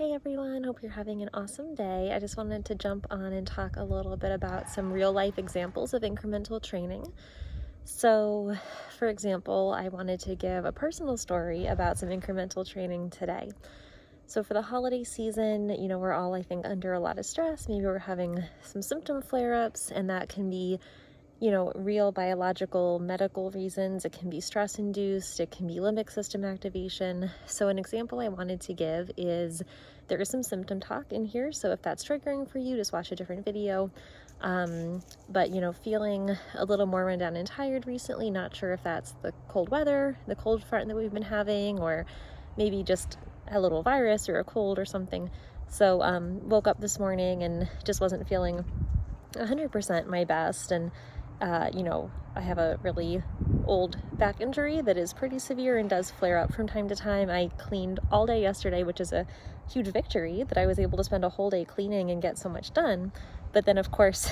Hey everyone, hope you're having an awesome day. I just wanted to jump on and talk a little bit about some real life examples of incremental training. So, for example, I wanted to give a personal story about some incremental training today. So for the holiday season, we're all, I think, under a lot of stress. Maybe we're having some symptom flare-ups, and that can be real biological, medical reasons. It can be stress-induced, it can be limbic system activation. So an example I wanted to give is there is some symptom talk in here. So if that's triggering for you, just watch a different video. But feeling a little more run down and tired recently, not sure if that's the cold weather, the cold front that we've been having, or maybe just a little virus or a cold or something. So woke up this morning and just wasn't feeling 100% my best, and I have a really old back injury that is pretty severe and does flare up from time to time. I cleaned all day yesterday, which is a huge victory that I was able to spend a whole day cleaning and get so much done. But then, of course,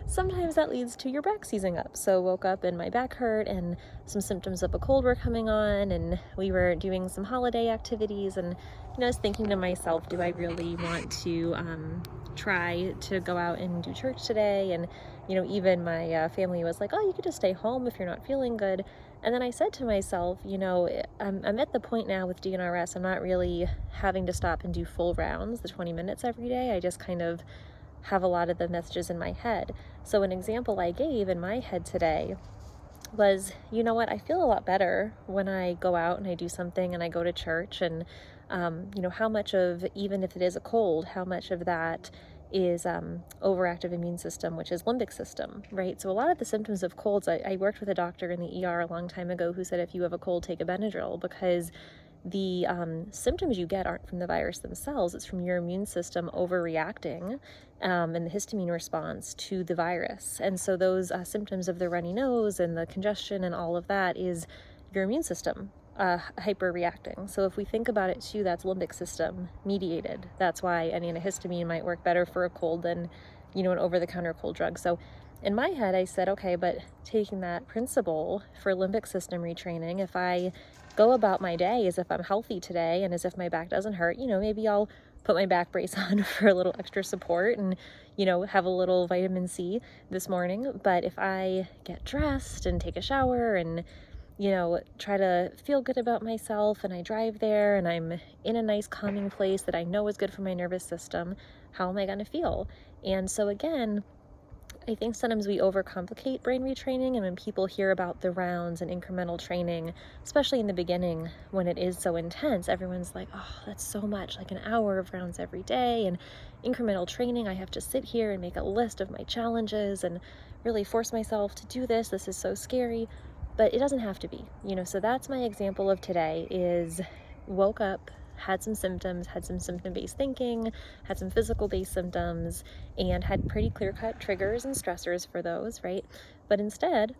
sometimes that leads to your back seizing up. So woke up and my back hurt and some symptoms of a cold were coming on, and we were doing some holiday activities, and I was thinking to myself, do I really want to try to go out and do church today? And even my family was like, oh, you could just stay home if you're not feeling good. And then I said to myself, I'm at the point now with DNRS, I'm not really having to stop and do full rounds, the 20 minutes every day. I just kind of have a lot of the messages in my head. So an example I gave in my head today was, I feel a lot better when I go out and I do something and I go to church, and how much of, even if it is a cold, how much of that is overactive immune system, which is limbic system, right? So a lot of the symptoms of colds, I worked with a doctor in the ER a long time ago who said, if you have a cold, take a Benadryl, because the symptoms you get aren't from the virus themselves, it's from your immune system overreacting and the histamine response to the virus. And so those symptoms of the runny nose and the congestion and all of that is your immune system hyperreacting. So if we think about it too, that's limbic system mediated. That's why an antihistamine might work better for a cold than, an over-the-counter cold drug. So in my head, I said, okay, but taking that principle for limbic system retraining, if I go about my day as if I'm healthy today and as if my back doesn't hurt, maybe I'll put my back brace on for a little extra support and, have a little vitamin C this morning. But if I get dressed and take a shower and, try to feel good about myself, and I drive there and I'm in a nice calming place that I know is good for my nervous system, how am I going to feel? And so again, I think sometimes we overcomplicate brain retraining, and when people hear about the rounds and incremental training, especially in the beginning when it is so intense, everyone's like, oh, that's so much, like an hour of rounds every day, and incremental training, I have to sit here and make a list of my challenges and really force myself to do this. This is so scary. But it doesn't have to be, so that's my example of today is woke up, had some symptoms, had some symptom-based thinking, had some physical-based symptoms, and had pretty clear-cut triggers and stressors for those, right? But instead,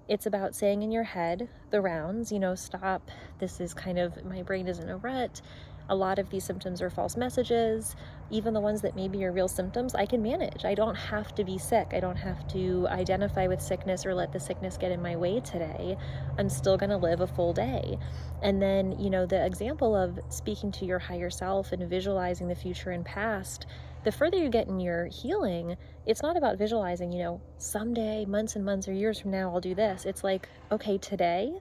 it's about saying in your head the rounds, stop, this is kind of, my brain is in a rut. A lot of these symptoms are false messages. Even the ones that maybe are real symptoms, I can manage. I don't have to be sick. I don't have to identify with sickness or let the sickness get in my way today. I'm still going to live a full day. And then, the example of speaking to your higher self and visualizing the future and past, the further you get in your healing, it's not about visualizing, someday, months and months or years from now, I'll do this. It's like, okay, today,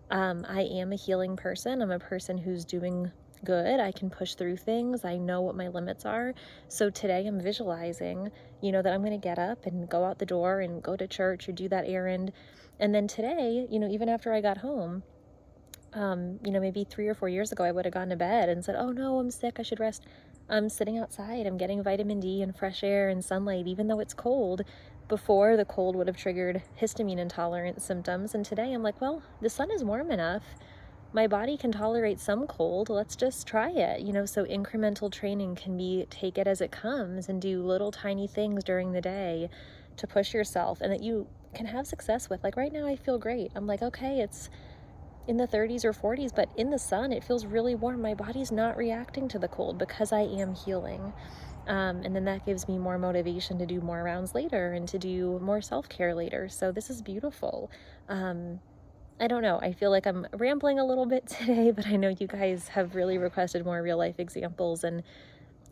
I am a healing person. I'm a person who's doing good. I can push through things. I know what my limits are. So today I'm visualizing, that I'm going to get up and go out the door and go to church or do that errand. And then today, even after I got home, maybe 3 or 4 years ago, I would have gone to bed and said, oh no, I'm sick, I should rest. I'm sitting outside, I'm getting vitamin D and fresh air and sunlight, even though it's cold. Before, the cold would have triggered histamine intolerant symptoms. And today I'm like, well, the sun is warm enough. My body can tolerate some cold. Let's just try it. So incremental training can be take it as it comes and do little tiny things during the day to push yourself and that you can have success with. Like right now, I feel great. I'm like, okay, it's in the 30s or 40s, but in the sun, it feels really warm. My body's not reacting to the cold because I am healing. And then that gives me more motivation to do more rounds later and to do more self-care later. So this is beautiful. I don't know, I feel like I'm rambling a little bit today, but I know you guys have really requested more real life examples, and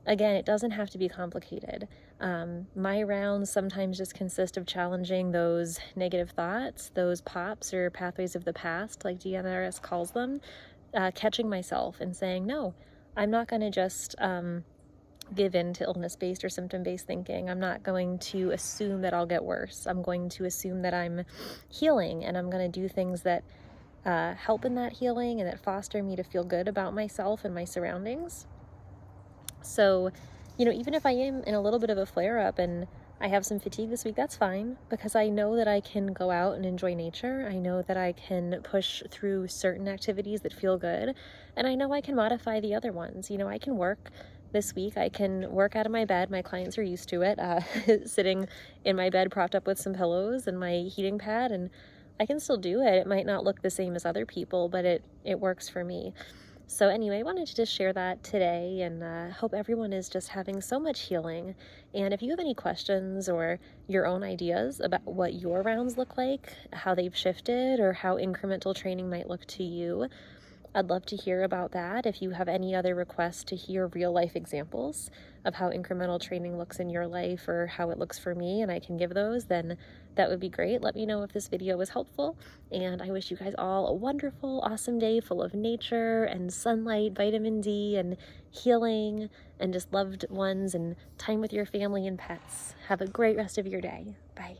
again, it doesn't have to be complicated. My rounds sometimes just consist of challenging those negative thoughts, those pops or pathways of the past, like DNRS calls them, catching myself and saying, no, I'm not going to just give in to illness-based or symptom-based thinking. I'm not going to assume that I'll get worse. I'm going to assume that I'm healing, and I'm going to do things that help in that healing and that foster me to feel good about myself and my surroundings. So, even if I am in a little bit of a flare-up and I have some fatigue this week, that's fine, because I know that I can go out and enjoy nature. I know that I can push through certain activities that feel good, and I know I can modify the other ones. I can work this week. I can work out of my bed. My clients are used to it, sitting in my bed propped up with some pillows and my heating pad, and I can still do it. It might not look the same as other people, but it works for me. So anyway, I wanted to just share that today, and hope everyone is just having so much healing. And if you have any questions or your own ideas about what your rounds look like, how they've shifted, or how incremental training might look to you, I'd love to hear about that. If you have any other requests to hear real life examples of how incremental training looks in your life or how it looks for me, and I can give those, then that would be great. Let me know if this video was helpful, and I wish you guys all a wonderful, awesome day full of nature and sunlight, vitamin D, and healing, and just loved ones and time with your family and pets. Have a great rest of your day. Bye.